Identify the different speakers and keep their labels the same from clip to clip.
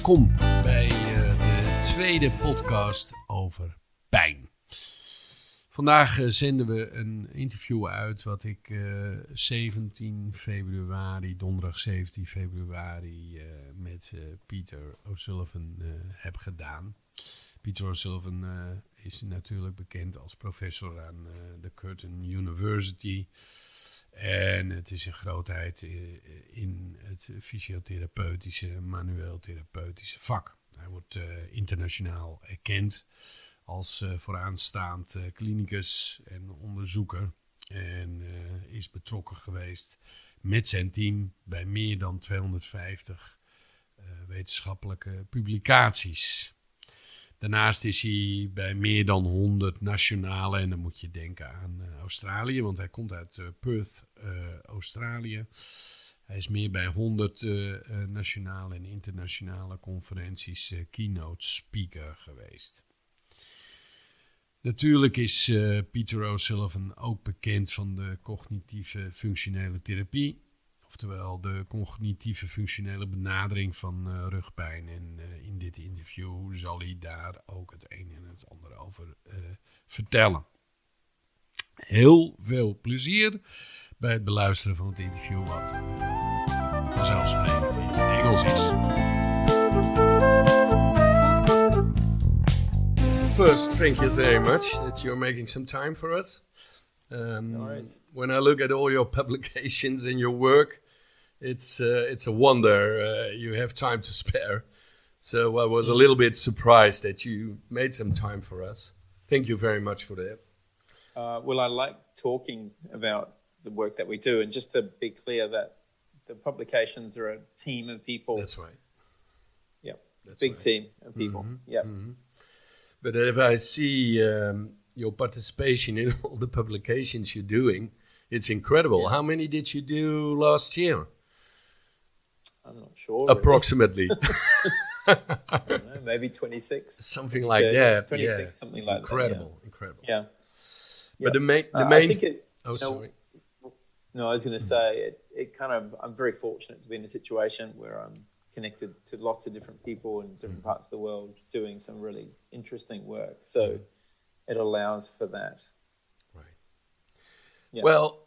Speaker 1: Welkom bij de tweede podcast over pijn. Vandaag zenden we een interview uit wat ik 17 februari, donderdag 17 februari, met Peter O'Sullivan heb gedaan. Peter O'Sullivan is natuurlijk bekend als professor aan de Curtin University. En het is een grootheid in het fysiotherapeutische, manueel therapeutische vak. Hij wordt internationaal erkend als vooraanstaand klinicus en onderzoeker. En is betrokken geweest met zijn team bij meer dan 250 wetenschappelijke publicaties. Daarnaast is hij bij meer dan 100 nationale, en dan moet je denken aan Australië, want hij komt uit Perth, Australië. Hij is meer bij 100 nationale en internationale conferenties keynote speaker geweest. Natuurlijk is Peter O'Sullivan ook bekend van de cognitieve functionele therapie. Oftewel de cognitieve functionele benadering van rugpijn. En in dit interview zal hij daar ook het een en het ander over vertellen. Heel veel plezier bij het beluisteren van het interview, wat vanzelfsprekend in het Engels is. First, thank you very much that you're making some time for us. When I look at all your publications and your work, it's a wonder you have time to spare. So I was a little bit surprised that you made some time for us. Thank you very much for that.
Speaker 2: Well, I like talking about the work that we do, and just to be clear that the publications are a team of people.
Speaker 1: That's right.
Speaker 2: Yeah,
Speaker 1: That's
Speaker 2: big
Speaker 1: right.
Speaker 2: team of people.
Speaker 1: Mm-hmm.
Speaker 2: Yeah.
Speaker 1: Mm-hmm. But if I see your participation in all the publications you're doing, it's incredible.
Speaker 2: Yeah.
Speaker 1: How many did you do last year?
Speaker 2: I'm not sure. Really.
Speaker 1: Approximately.
Speaker 2: I don't know, maybe 26.
Speaker 1: Something like that.
Speaker 2: 26,
Speaker 1: yeah.
Speaker 2: something like
Speaker 1: incredible,
Speaker 2: that.
Speaker 1: Incredible.
Speaker 2: Yeah.
Speaker 1: But the main.
Speaker 2: I think it,
Speaker 1: oh, sorry.
Speaker 2: No, I was going to say it kind of. I'm very fortunate to be in a situation where I'm connected to lots of different people in different parts of the world doing some really interesting work. So it allows for that.
Speaker 1: Right.
Speaker 2: Yeah.
Speaker 1: Well,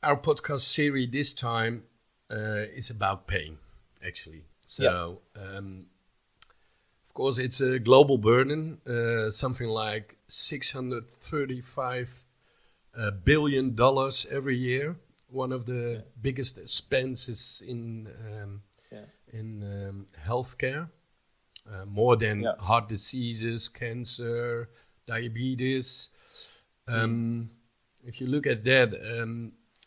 Speaker 1: our podcast series this time is about pain, actually. So, of course, it's a global burden, something like $635 billion every year. One of the biggest expenses in healthcare, more than heart diseases, cancer, diabetes. If you look at that,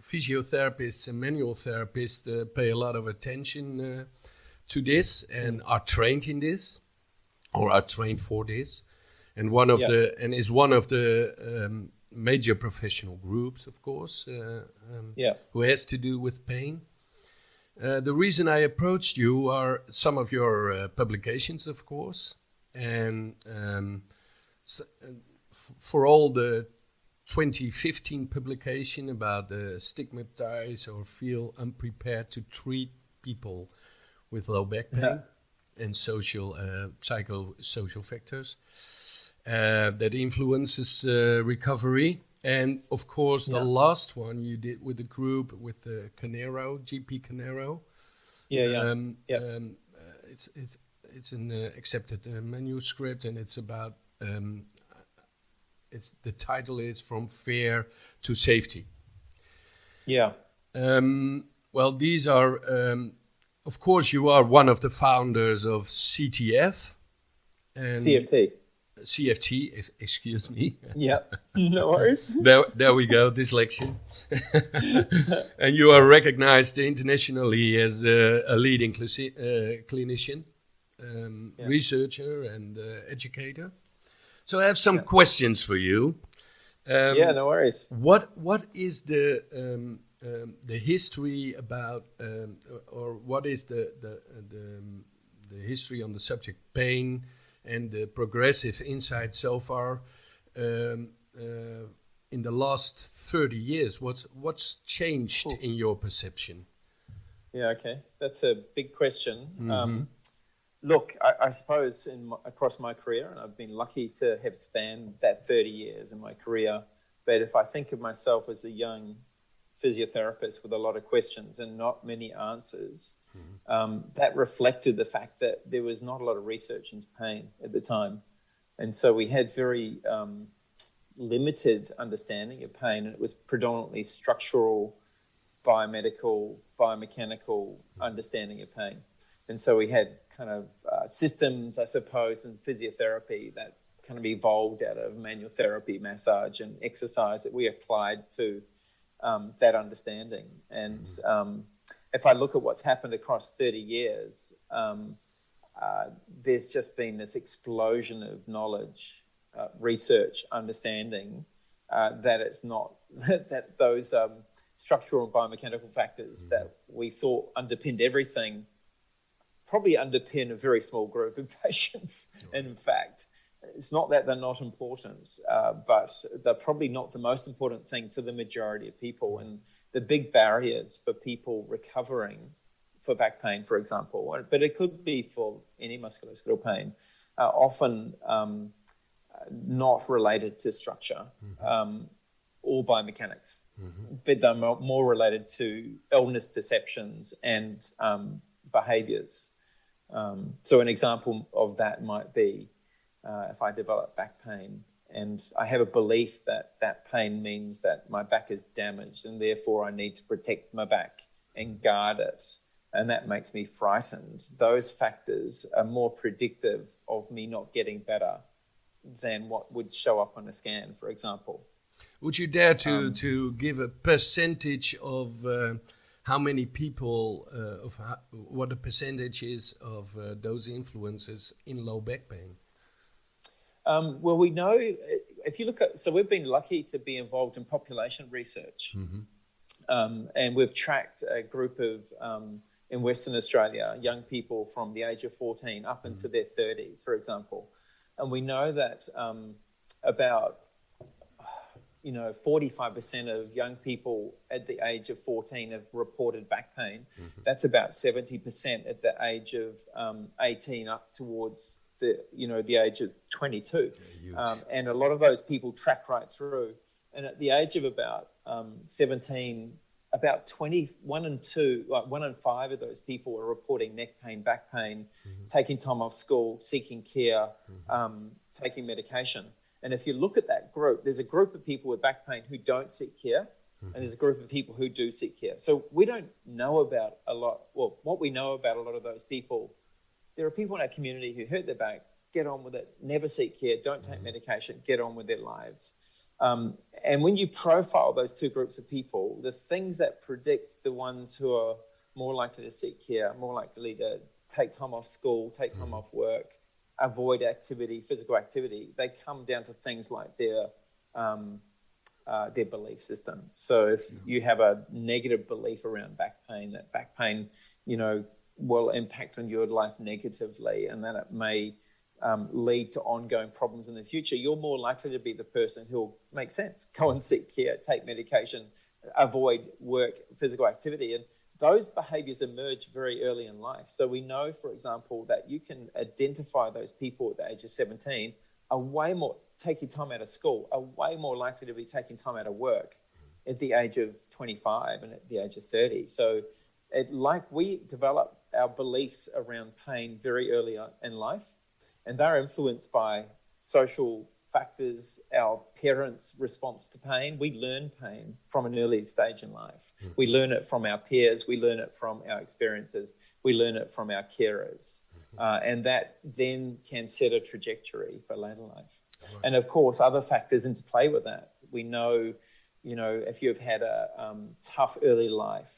Speaker 1: physiotherapists and manual therapists pay a lot of attention to this and are trained in this, or are trained for this, and one of the major professional groups, of course, who has to do with pain. The reason I approached you are some of your publications, of course, and for all the 2015 publication about the stigmatize or feel unprepared to treat people with low back pain and psychosocial factors that influences recovery. And of course, the last one you did with the group with the Canero, GP Canero. It's an accepted manuscript, and it's about the title is From Fear to Safety.
Speaker 2: Yeah.
Speaker 1: Well, these are, of course, you are one of the founders of CTF. And CFT, excuse me.
Speaker 2: Yeah, no worries.
Speaker 1: There we go, dyslexia. And you are recognized internationally as a leading clinician, researcher, and educator. So I have some questions for you.
Speaker 2: No worries.
Speaker 1: What is the history about, or what is the history on the subject pain and the progressive insight so far in the last 30 years? What's changed in your perception?
Speaker 2: Yeah, okay. That's a big question. Look, I suppose across my career, and I've been lucky to have spanned that 30 years in my career, but if I think of myself as a young physiotherapist with a lot of questions and not many answers, that reflected the fact that there was not a lot of research into pain at the time. And so we had very limited understanding of pain, and it was predominantly structural, biomedical, biomechanical understanding of pain. And so we had kind of systems, I suppose, in physiotherapy that kind of evolved out of manual therapy, massage, and exercise that we applied to that understanding. And if I look at what's happened across 30 years, there's just been this explosion of knowledge, research, understanding that it's not that those structural and biomechanical factors that we thought underpinned everything probably underpin a very small group of patients. And in fact, it's not that they're not important, but they're probably not the most important thing for the majority of people. And the big barriers for people recovering for back pain, for example, but it could be for any musculoskeletal pain, are often not related to structure or biomechanics, but they're more related to illness perceptions and behaviors. So an example of that might be if I develop back pain and I have a belief that that pain means that my back is damaged and therefore I need to protect my back and guard it, and that makes me frightened. Those factors are more predictive of me not getting better than what would show up on a scan, for example.
Speaker 1: Would you dare to give a percentage of how many people, what the percentage is of those influences in low back pain?
Speaker 2: Well, we know, if you look at, so we've been lucky to be involved in population research. And we've tracked a group of, in Western Australia, young people from the age of 14 up into their 30s, for example. And we know that about 45% of young people at the age of 14 have reported back pain. That's about 70% at the age of 18 up towards the age of 22. And a lot of those people track right through. And at the age of about 17, about 1 in 5 of those people are reporting neck pain, back pain, taking time off school, seeking care, taking medication. And if you look at that group, there's a group of people with back pain who don't seek care, and there's a group of people who do seek care. So we don't know about a lot. Well, what we know about a lot of those people, there are people in our community who hurt their back, get on with it, never seek care, don't take medication, get on with their lives. And when you profile those two groups of people, the things that predict the ones who are more likely to seek care, more likely to take time off school, take time off work, avoid activity, physical activity, they come down to things like their belief systems. So if you have a negative belief around back pain, that back pain, will impact on your life negatively, and that it may lead to ongoing problems in the future, you're more likely to be the person who'll make sense, go and seek care, take medication, avoid work, physical activity. And those behaviors emerge very early in life. So we know, for example, that you can identify those people at the age of 17 are way more taking time out of school, are way more likely to be taking time out of work at the age of 25 and at the age of 30. So we develop our beliefs around pain very early in life, and they're influenced by social factors, our parents' response to pain. We learn pain from an early stage in life. We learn it from our peers. We learn it from our experiences. We learn it from our carers. And that then can set a trajectory for later life. Right. And of course, other factors interplay with that. We know, if you've had a tough early life,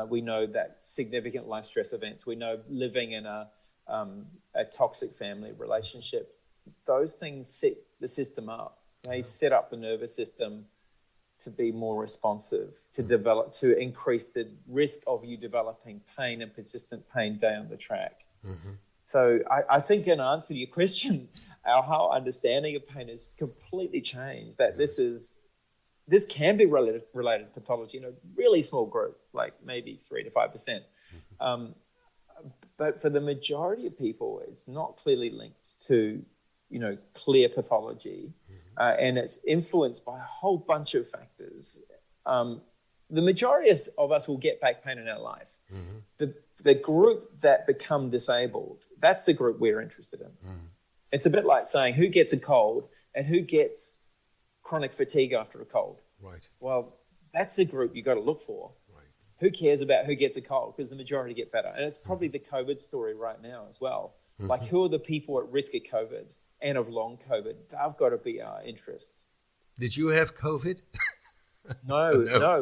Speaker 2: we know that significant life stress events, we know living in a toxic family relationship, those things set the system up. They set up the nervous system to be more responsive, to increase the risk of you developing pain and persistent pain down the track. So I think in answer to your question, our whole understanding of pain has completely changed, that this can be related pathology in a really small group, like maybe 3 to 5%. But for the majority of people, it's not clearly linked to, clear pathology, and it's influenced by a whole bunch of factors. The majority of us will get back pain in our life. The group that become disabled, that's the group we're interested in. It's a bit like saying who gets a cold and who gets chronic fatigue after a cold.
Speaker 1: Right.
Speaker 2: Well, that's the group you got to look for.
Speaker 1: Right.
Speaker 2: Who cares about who gets a cold? Because the majority get better. And it's probably the COVID story right now as well. Like, who are the people at risk of COVID and of long COVID? They've got to be our interest.
Speaker 1: Did you have COVID?
Speaker 2: No.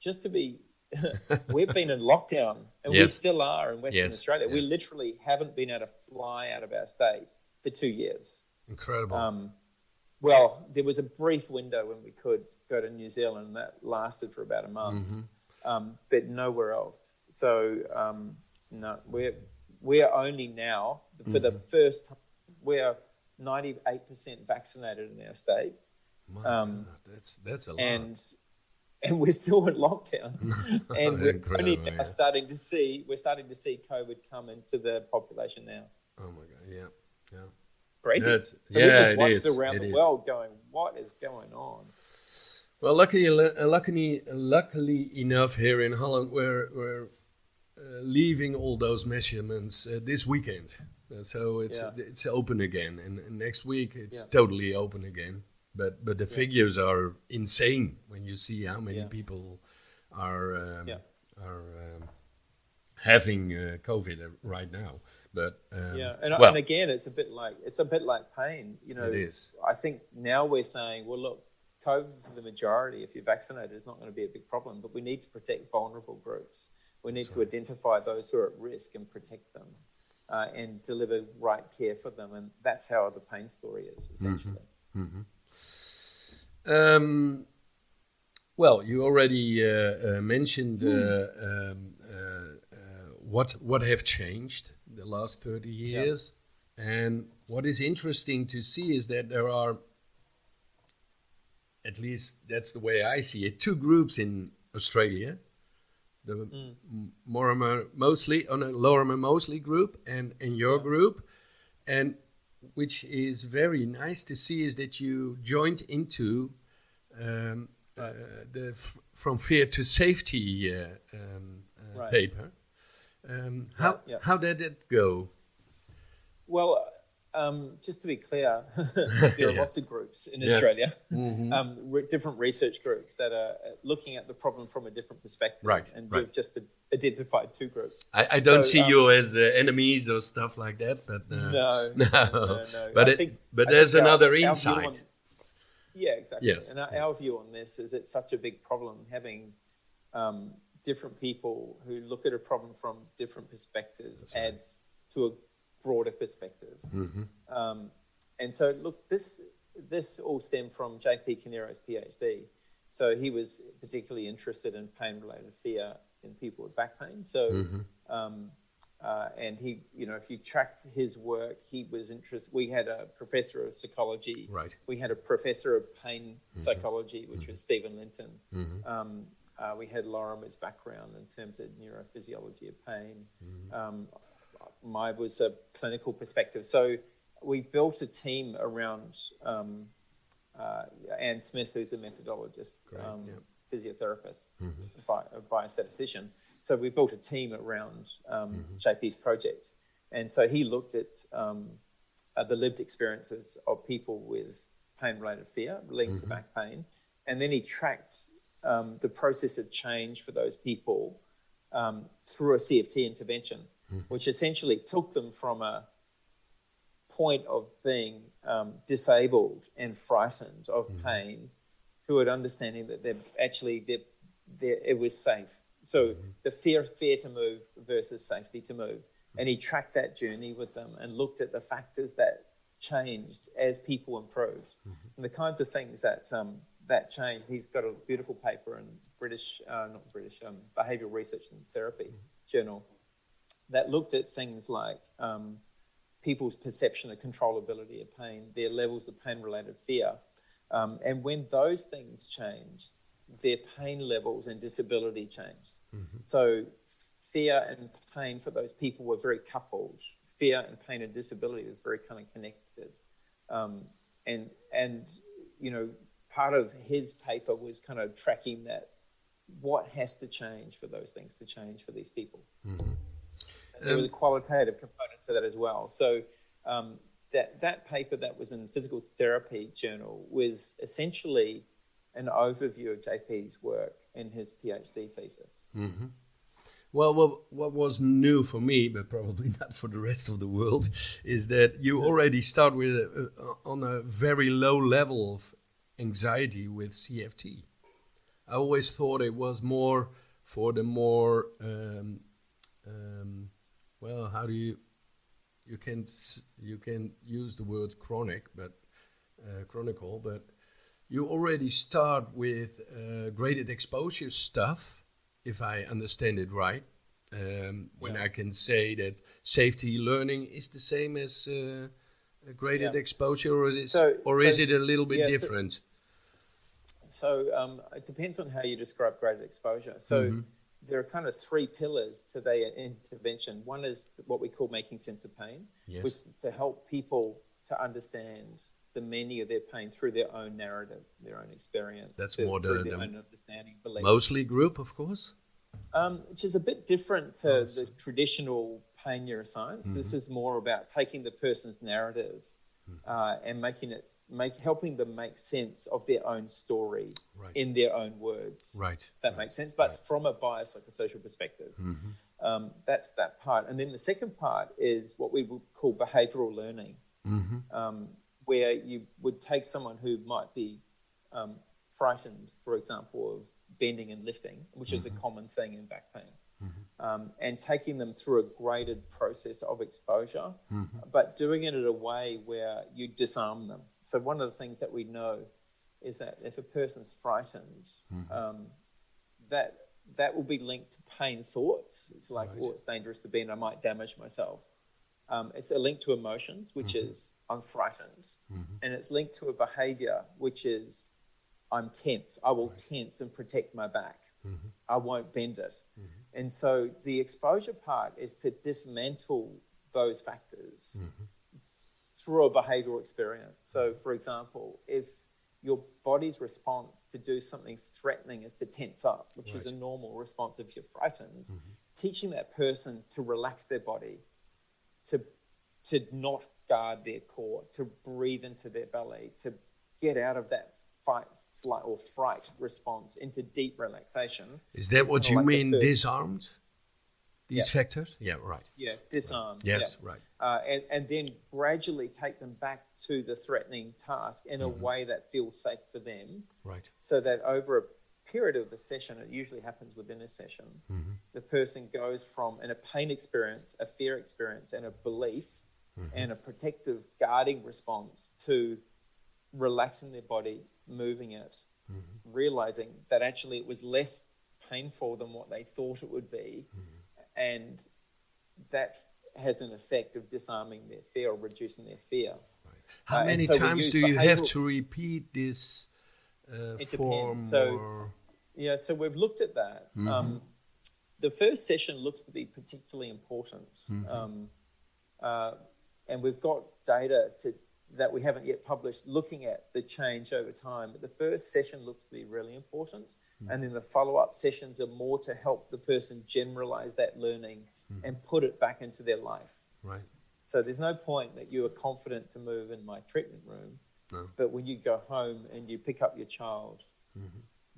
Speaker 2: Just to be, we've been in lockdown, and we still are in Western Australia.
Speaker 1: Yes.
Speaker 2: We literally haven't been able to fly out of our state for 2 years.
Speaker 1: Incredible.
Speaker 2: Well, there was a brief window when we could go to New Zealand, and that lasted for about a month, but nowhere else. So, no, we're only now, for the first time, we're 98% vaccinated in our state.
Speaker 1: My God, that's a lot.
Speaker 2: And we're still in lockdown, and we're only now starting to see COVID come into the population now.
Speaker 1: Oh my God! Yeah.
Speaker 2: Crazy. So we just watched around the world, going, "What is going on?"
Speaker 1: Well, luckily enough, here in Holland, we're leaving all those measurements this weekend, so it's open again, and next week it's totally open again. But the figures are insane when you see how many people are having COVID right now. But
Speaker 2: and again, it's a bit like pain.
Speaker 1: It is.
Speaker 2: I think now we're saying, well, look, COVID for the majority, if you're vaccinated, is not going to be a big problem. But we need to protect vulnerable groups. We need to identify those who are at risk and protect them, and deliver right care for them. And that's how the pain story is, essentially.
Speaker 1: Well, you already mentioned what have changed the last 30 years, and what is interesting to see is that there are, at least that's the way I see it, two groups in Australia: the Lorimer Mosley group and your group, and which is very nice to see is that you joined into the From Fear to Safety paper. How did it go?
Speaker 2: Well, just to be clear, there are lots of groups in Australia, different research groups that are looking at the problem from a different perspective.
Speaker 1: Right.
Speaker 2: And we've just identified two groups.
Speaker 1: I don't see you as enemies or stuff like that, but
Speaker 2: no.
Speaker 1: But there's another insight.
Speaker 2: Exactly. Yes. And our view on this is it's such a big problem having different people who look at a problem from different perspectives adds to a broader perspective. And so, look, this all stemmed from J.P. Canero's PhD. So he was particularly interested in pain-related fear in people with back pain. So, and he, if you tracked his work, he was interested. We had a professor of psychology. Right. We had a professor of pain psychology, which was Stephen Linton. We had Lorimer's background in terms of neurophysiology of pain. Mine was a clinical perspective. So we built a team around Anne Smith, who's a methodologist, physiotherapist, a biostatistician. So we built a team around JP's project. And so he looked at the lived experiences of people with pain-related fear linked to back pain. And then he tracked the process of change for those people through a CFT intervention, which essentially took them from a point of being disabled and frightened of pain to an understanding that it was safe. So the fear to move versus safety to move. And he tracked that journey with them and looked at the factors that changed as people improved. And the kinds of things that changed. He's got a beautiful paper in Behavioural Research and Therapy journal that looked at things like people's perception of controllability of pain, their levels of pain-related fear. And when those things changed, their pain levels and disability changed. So fear and pain for those people were very coupled. Fear and pain and disability was very kind of connected. And you know, part of his paper was kind of tracking that, what has to change for those things to change for these people. Mm-hmm. There was a qualitative component to that as well. So that paper that was in Physical Therapy journal was essentially an overview of JP's work in his PhD thesis.
Speaker 1: Mm-hmm. Well, what was new for me, but probably not for the rest of the world, is that you already start with on a very low level of anxiety with CFT. I always thought it was more for the more, well, how do you can use the word chronic, but chronicle, but you already start with graded exposure stuff, if I understand it right, when I can say that safety learning is the same as graded exposure, or is it a little bit different?
Speaker 2: So it depends on how you describe graded exposure. So there are kind of three pillars to their intervention. One is what we call making sense of pain, which is to help people to understand the meaning of their pain through their own narrative, their own experience.
Speaker 1: That's more the
Speaker 2: own understanding, beliefs.
Speaker 1: Mostly group, of course.
Speaker 2: Which is a bit different to the traditional pain neuroscience. Mm-hmm. This is more about taking the person's narrative and helping them make sense of their own story in their own words. Right. That makes sense, but from a biopsychosocial perspective. Mm-hmm. That's that part. And then the second part is what we would call behavioral learning, where you would take someone who might be frightened, for example, of bending and lifting, which is a common thing in back pain, and taking them through a graded process of exposure, but doing it in a way where you disarm them. So one of the things that we know is that if a person's frightened, that will be linked to pain thoughts. It's like, oh, it's dangerous to bend, I might damage myself. It's a link to emotions, which is I'm frightened, and it's linked to a behavior, which is I'm tense. I will tense and protect my back. I won't bend it. And so the exposure part is to dismantle those factors through a behavioral experience. So, for example, if your body's response to do something threatening is to tense up, which is a normal response if you're frightened, teaching that person to relax their body, to not guard their core, to breathe into their belly, to get out of that fight, flight or fright response into deep relaxation.
Speaker 1: Is that what you mean, disarmed? These factors? Yeah, right.
Speaker 2: Yeah, disarmed.
Speaker 1: Yes, right.
Speaker 2: And then gradually take them back to the threatening task in a way that feels safe for them. Right. So that over a period of the session, it usually happens within a session, the person goes from a pain experience, a fear experience, and a belief, and a protective guarding response to relaxing their body, moving it, realizing that actually it was less painful than what they thought it would be, and that has an effect of disarming their fear or reducing their fear.
Speaker 1: Right. How many times do you have to repeat this form?
Speaker 2: So we've looked at that. The first session looks to be particularly important, and we've got data that we haven't yet published looking at the change over time. But the first session looks to be really important. And then the follow-up sessions are more to help the person generalize that learning and put it back into their life. Right. So there's no point that you are confident to move in my treatment room, but when you go home and you pick up your child,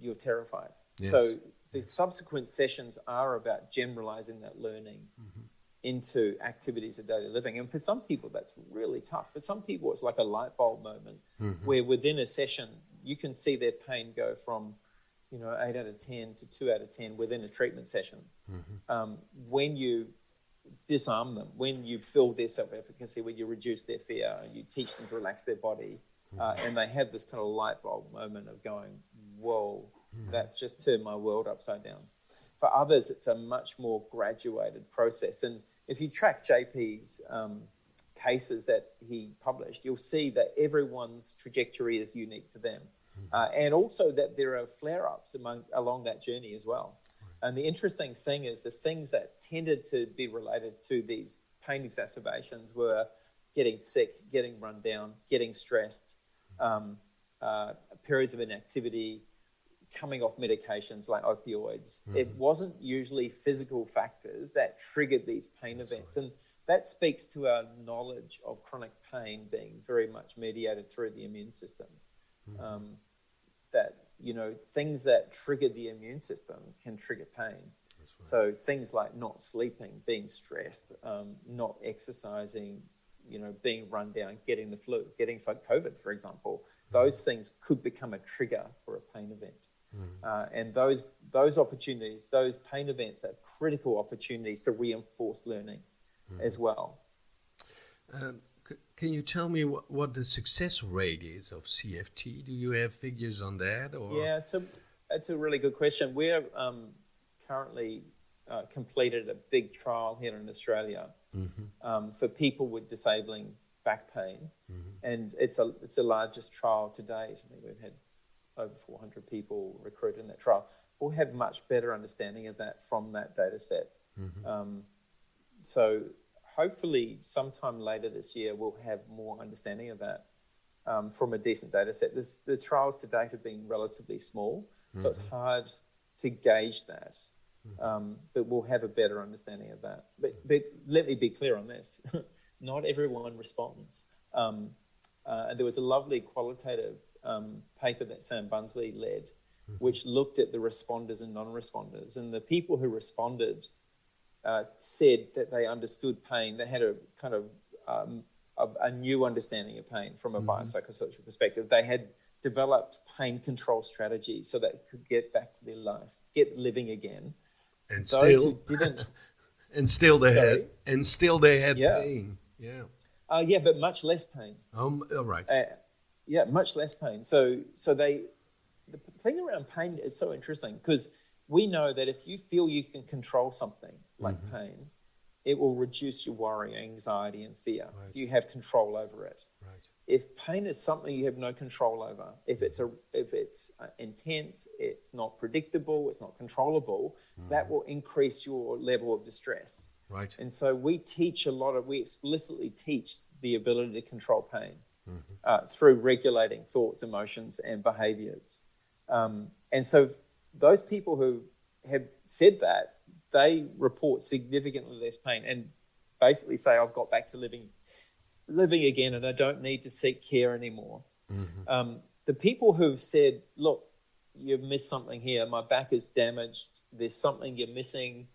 Speaker 2: you're terrified. Yes. So the subsequent sessions are about generalizing that learning into activities of daily living. And for some people, that's really tough. For some people, it's like a light bulb moment where within a session, you can see their pain go from 8 out of 10 to 2 out of 10 within a treatment session. When you disarm them, when you build their self-efficacy, when you reduce their fear, and you teach them to relax their body, and they have this kind of light bulb moment of going, whoa, that's just turned my world upside down. For others, it's a much more graduated process. And if you track JP's cases that he published, you'll see that everyone's trajectory is unique to them. And also that there are flare-ups along that journey as well. And the interesting thing is the things that tended to be related to these pain exacerbations were getting sick, getting run down, getting stressed, periods of inactivity, coming off medications like opioids. It wasn't usually physical factors that triggered these pain events. Right. And that speaks to our knowledge of chronic pain being very much mediated through the immune system. That, things that trigger the immune system can trigger pain. Right. So things like not sleeping, being stressed, not exercising, being run down, getting the flu, getting COVID, for example, those things could become a trigger for a pain event. And those opportunities, those pain events are critical opportunities to reinforce learning as well.
Speaker 1: Can you tell me what the success rate is of CFT? Do you have figures on that? Or?
Speaker 2: Yeah, so that's a really good question. We're currently completed a big trial here in Australia for people with disabling back pain, and it's the largest trial to date. I think we've had over 400 people recruited in that trial. We'll have much better understanding of that from that data set. So hopefully sometime later this year, we'll have more understanding of that from a decent data set. The trials to date have been relatively small, so it's hard to gauge that. But we'll have a better understanding of that. But let me be clear on this. Not everyone responds. And there was a lovely qualitative paper that Sam Bunsley led, which looked at the responders and non-responders. And the people who responded said that they understood pain. They had a kind of a new understanding of pain from a biopsychosocial perspective. They had developed pain control strategies so that they could get back to their life, get living again.
Speaker 1: And
Speaker 2: those who didn't,
Speaker 1: and still they had pain.
Speaker 2: Yeah, but much less pain.
Speaker 1: Right.
Speaker 2: Much less pain. So the thing around pain is so interesting because we know that if you feel you can control something like pain, it will reduce your worry, anxiety, and fear. Right. You have control over it. Right. If pain is something you have no control over, if it's intense, it's not predictable, it's not controllable, that will increase your level of distress. Right. And so we explicitly teach the ability to control pain through regulating thoughts, emotions, and behaviors. And so those people who have said that, they report significantly less pain and basically say, I've got back to living again and I don't need to seek care anymore. The people who've said, look, you've missed something here, my back is damaged, there's something you're missing,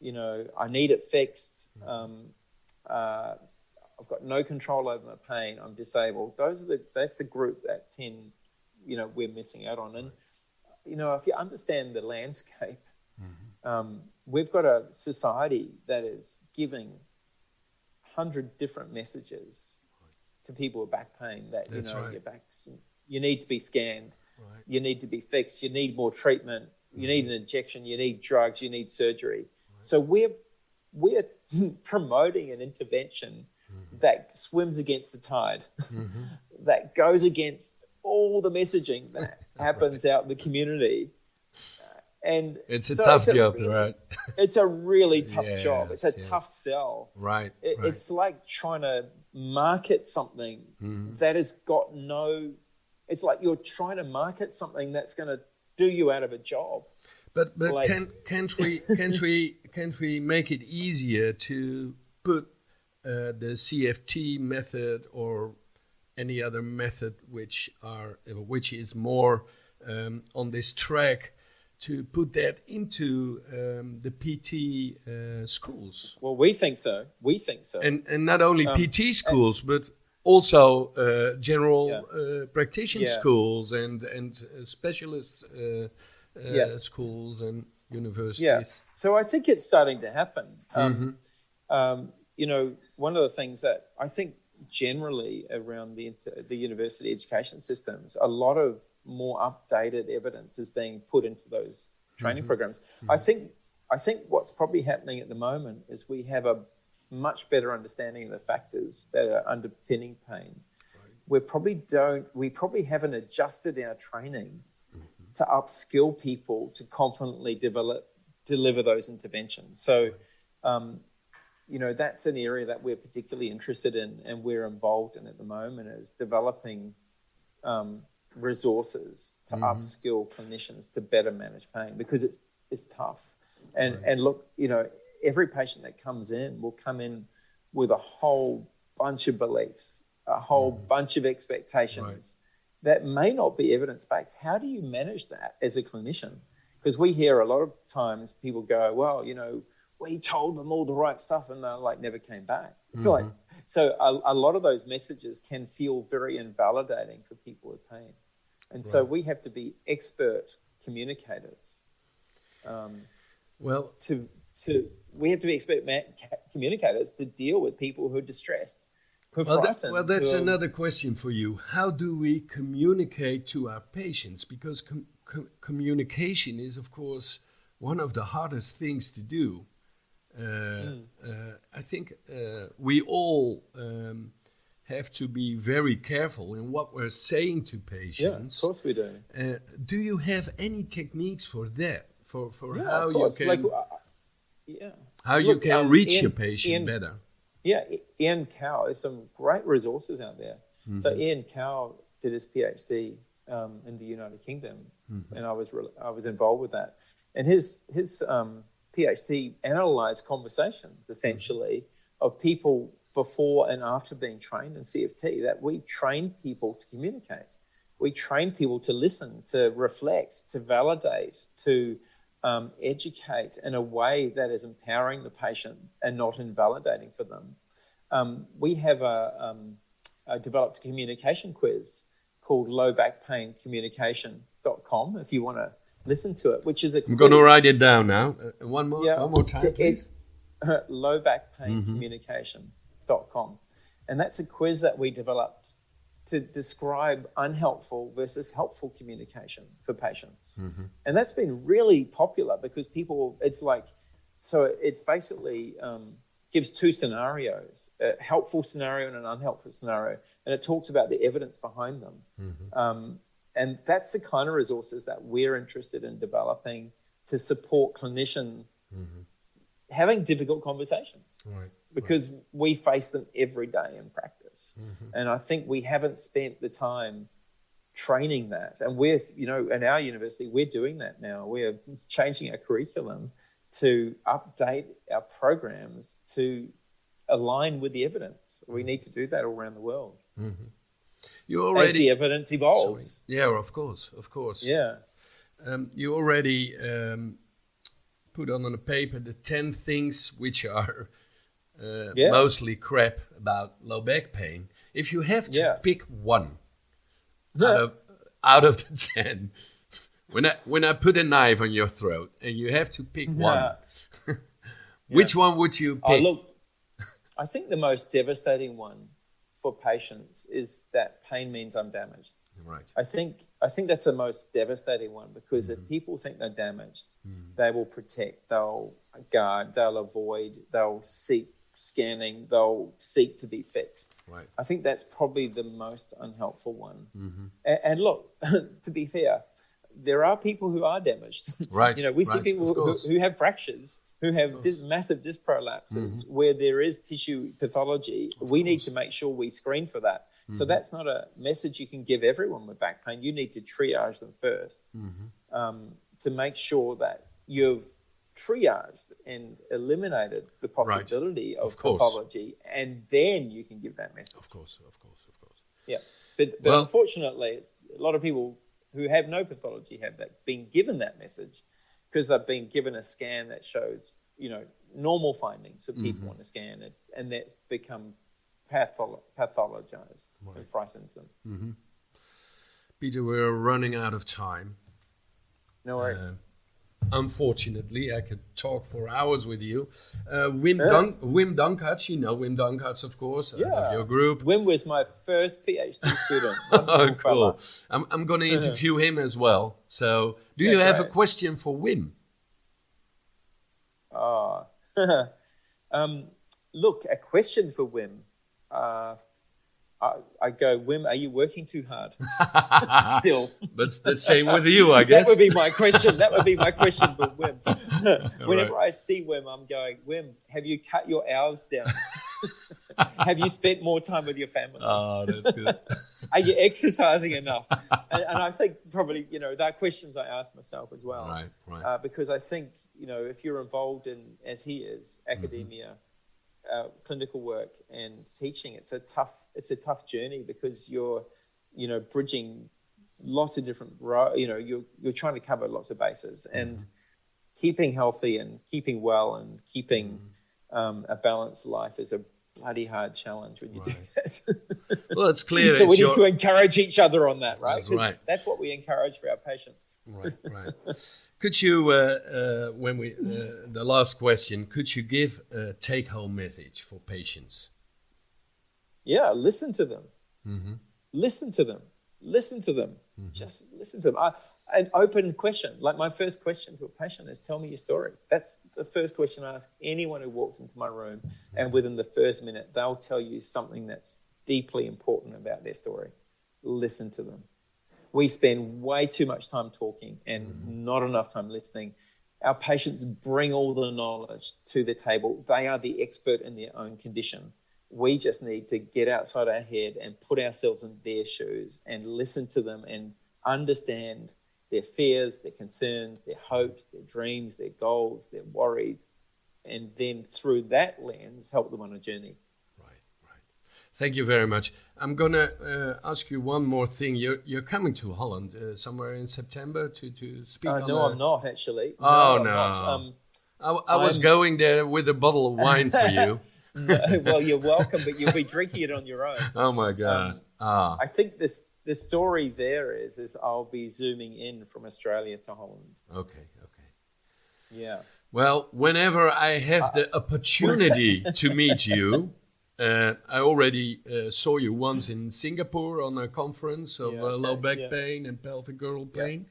Speaker 2: I need it fixed, I've got no control over my pain, I'm disabled. That's the group that we're missing out on. And if you understand the landscape, we've got a society that is giving 100 different messages to people with back pain that right. Your back's, you need to be scanned, right. You need to be fixed, you need more treatment, you need an injection, you need drugs, you need surgery. Right. So we're promoting an intervention that swims against the tide, that goes against all the messaging that happens out in the community. And
Speaker 1: it's a tough job, right?
Speaker 2: It's a really tough job. It's a tough sell.
Speaker 1: Right.
Speaker 2: It's like trying to market something that has got no. It's like you're trying to market something that's going to do you out of a job.
Speaker 1: But like, can't we make it easier to put the CFT method or any other method which is more on this track, to put that into the PT schools?
Speaker 2: Well, we think so.
Speaker 1: And not only PT schools, but also general practitioner schools and specialist schools and universities.
Speaker 2: Yeah. So I think it's starting to happen. One of the things that I think generally around the university education systems, a lot of more updated evidence is being put into those training programs. I think what's probably happening at the moment is we have a much better understanding of the factors that are underpinning pain. Right. We probably haven't adjusted our training to upskill people to confidently deliver those interventions. So, that's an area that we're particularly interested in and we're involved in at the moment, is developing resources to upskill clinicians to better manage pain, because it's tough. And look, every patient that comes in will come in with a whole bunch of beliefs, a whole bunch of expectations that may not be evidence-based. How do you manage that as a clinician? Because we hear a lot of times people go, well, we told them all the right stuff and they never came back. So a lot of those messages can feel very invalidating for people with pain. And so we have to be expert communicators. We have to be expert communicators to deal with people who are distressed, who are frightened.
Speaker 1: That's another question for you. How do we communicate to our patients? Because communication is, of course, one of the hardest things to do. I think we all have to be very careful in what we're saying to patients.
Speaker 2: Yeah, of course we do.
Speaker 1: Do you have any techniques for that? For how you can reach your patient better?
Speaker 2: Yeah, Ian Cow, there's some great resources out there. So Ian Cow did his PhD in the United Kingdom, and I was involved with that. And his PhD analysed conversations essentially of people before and after being trained in CFT. That we train people to communicate, we train people to listen, to reflect, to validate, to educate in a way that is empowering the patient and not invalidating for them. We have developed a communication quiz called lowbackpaincommunication.com, if you want to listen to it, which is a quiz.
Speaker 1: I'm going to write it down now. One more time, please.
Speaker 2: lowbackpaincommunication.com. And that's a quiz that we developed to describe unhelpful versus helpful communication for patients. And that's been really popular because it's basically gives two scenarios, a helpful scenario and an unhelpful scenario. And it talks about the evidence behind them. And that's the kind of resources that we're interested in developing to support clinicians having difficult converstions. Because we face them every day in practice. And I think we haven't spent the time training that. And we're, in our university, we're doing that now. We're changing our curriculum to update our programs to align with the evidence. We need to do that all around the world. As the evidence evolves.
Speaker 1: Yeah, of course.
Speaker 2: Yeah.
Speaker 1: You already put on a paper the 10 things which are mostly crap about low back pain. If you have to pick one out of the 10, when I put a knife on your throat and you have to pick one, which one would you pick?
Speaker 2: Look, I think the most devastating one for patients is that pain means I'm damaged.
Speaker 1: Right.
Speaker 2: I think that's the most devastating one, because if people think they're damaged, they will protect, they'll guard, they'll avoid, they'll seek scanning, they'll seek to be fixed.
Speaker 1: Right.
Speaker 2: I think that's probably the most unhelpful one. And look, to be fair, there are people who are damaged.
Speaker 1: Right.
Speaker 2: We see people who have fractures, who have massive disc prolapses, where there is tissue pathology. We need to make sure we screen for that. So that's not a message you can give everyone with back pain. You need to triage them first to make sure that you've triaged and eliminated the possibility of pathology, and then you can give that message.
Speaker 1: Of course.
Speaker 2: Yeah, but unfortunately, a lot of people who have no pathology have been given that message because they've been given a scan that shows, normal findings for people on a scan, and that's become pathologized and frightens them.
Speaker 1: Peter, we're running out of time.
Speaker 2: No worries.
Speaker 1: Unfortunately, I could talk for hours with you. Wim Dankarts, Wim Dankarts, of course, of your group.
Speaker 2: Wim was my first PhD student.
Speaker 1: Cool. I'm going to interview him as well. So, do you have a question for Wim?
Speaker 2: Look, a question for Wim. I go, Wim, are you working too hard? Still.
Speaker 1: But it's the same with you, I guess.
Speaker 2: That would be my question. For Wim. Whenever I see Wim, I'm going, Wim, have you cut your hours down? Have you spent more time with your family?
Speaker 1: Oh, that's good.
Speaker 2: Are you exercising enough? And I think probably, there are questions I ask myself as well.
Speaker 1: Right.
Speaker 2: Because I think, if you're involved in, as he is, academia, clinical work and teaching, it's a tough journey because you're bridging lots of different you're trying to cover lots of bases, and keeping healthy and keeping well and keeping a balanced life is a bloody hard challenge when you do that.
Speaker 1: Well, it's clear.
Speaker 2: So we need to encourage each other on that, right?
Speaker 1: That's right.
Speaker 2: That's what we encourage for our patients.
Speaker 1: Right. Could you, the last question, could you give a take-home message for patients?
Speaker 2: Yeah, listen to them. Listen to them. Just listen to them. An open question, like my first question to a patient is, tell me your story. That's the first question I ask anyone who walks into my room, and within the first minute, they'll tell you something that's deeply important about their story. Listen to them. We spend way too much time talking and not enough time listening. Our patients bring all the knowledge to the table. They are the expert in their own condition. We just need to get outside our head and put ourselves in their shoes and listen to them and understand their fears, their concerns, their hopes, their dreams, their goals, their worries, and then through that lens, help them on a journey.
Speaker 1: Right. Thank you very much. I'm going to ask you one more thing. You're coming to Holland somewhere in September to speak on
Speaker 2: No, I'm not, actually.
Speaker 1: No. I was going there with a bottle of wine for you.
Speaker 2: Well, you're welcome, but you'll be drinking it on your own.
Speaker 1: Oh, my God.
Speaker 2: I think the story there is I'll be zooming in from Australia to Holland.
Speaker 1: Okay.
Speaker 2: Yeah.
Speaker 1: Well, whenever I have the opportunity to meet you, I already saw you once in Singapore on a conference of low back pain and pelvic girdle pain.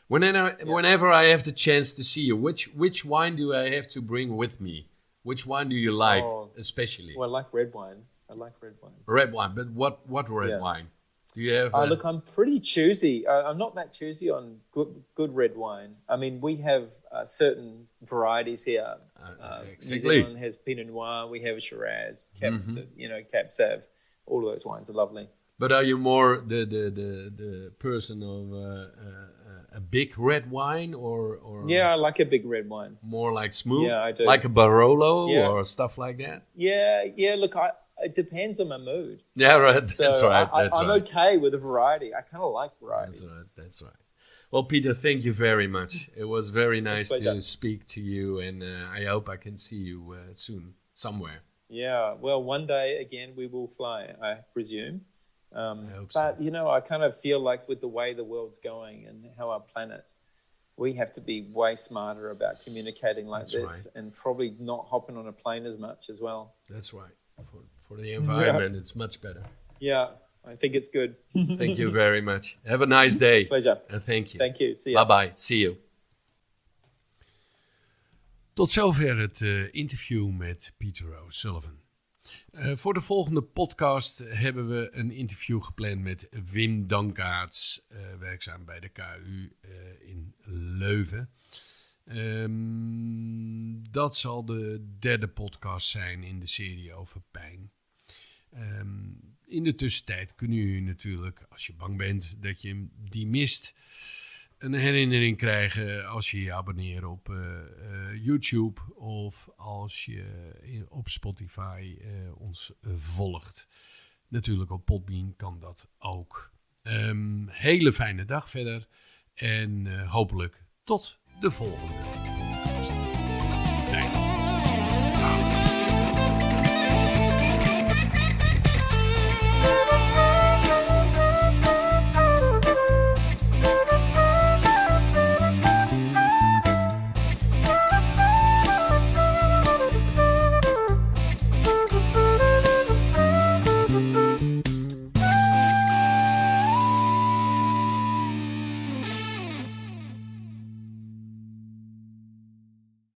Speaker 1: Whenever I have the chance to see you, which wine do I have to bring with me? Which wine do you like, especially?
Speaker 2: Well, I like red wine.
Speaker 1: Red wine, but what red wine? Do you have?
Speaker 2: Look, I'm pretty choosy. I'm not that choosy on good red wine. I mean, we have certain varieties here. New Zealand has Pinot Noir. We have Shiraz, Cab Sav. All of those wines are lovely.
Speaker 1: But are you more the person of a big red wine or?
Speaker 2: Yeah, I like a big red wine.
Speaker 1: More like smooth?
Speaker 2: Yeah, I do.
Speaker 1: Like a Barolo or stuff like that?
Speaker 2: Yeah. Look, it depends on my mood.
Speaker 1: Yeah, right.
Speaker 2: So
Speaker 1: that's right.
Speaker 2: I'm okay with a variety. I kind of like variety.
Speaker 1: That's right. Well, Peter, thank you very much. It was very nice to speak to you, and I hope I can see you soon somewhere.
Speaker 2: Yeah. Well, one day again we will fly, I presume.
Speaker 1: I hope
Speaker 2: but
Speaker 1: so.
Speaker 2: I kind of feel like with the way the world's going and how our planet, we have to be way smarter about communicating like this, and probably not hopping on a plane as much as well.
Speaker 1: That's right. For the environment, it's much better.
Speaker 2: Yeah, I think it's good.
Speaker 1: Thank you very much. Have a nice day.
Speaker 2: Pleasure.
Speaker 1: And thank you.
Speaker 2: Thank you. See you.
Speaker 1: Bye-bye. See you.
Speaker 3: Tot zover het interview met Peter O'Sullivan. Voor de volgende podcast hebben we een interview gepland met Wim Dankaerts, werkzaam bij de KU in Leuven. Dat zal de derde podcast zijn in de serie over pijn. In de tussentijd kunnen jullie natuurlijk, als je bang bent dat je die mist, een herinnering krijgen als je je abonneert op YouTube of als je op Spotify ons volgt. Natuurlijk op Podbean kan dat ook. Hele fijne dag verder en hopelijk tot de volgende.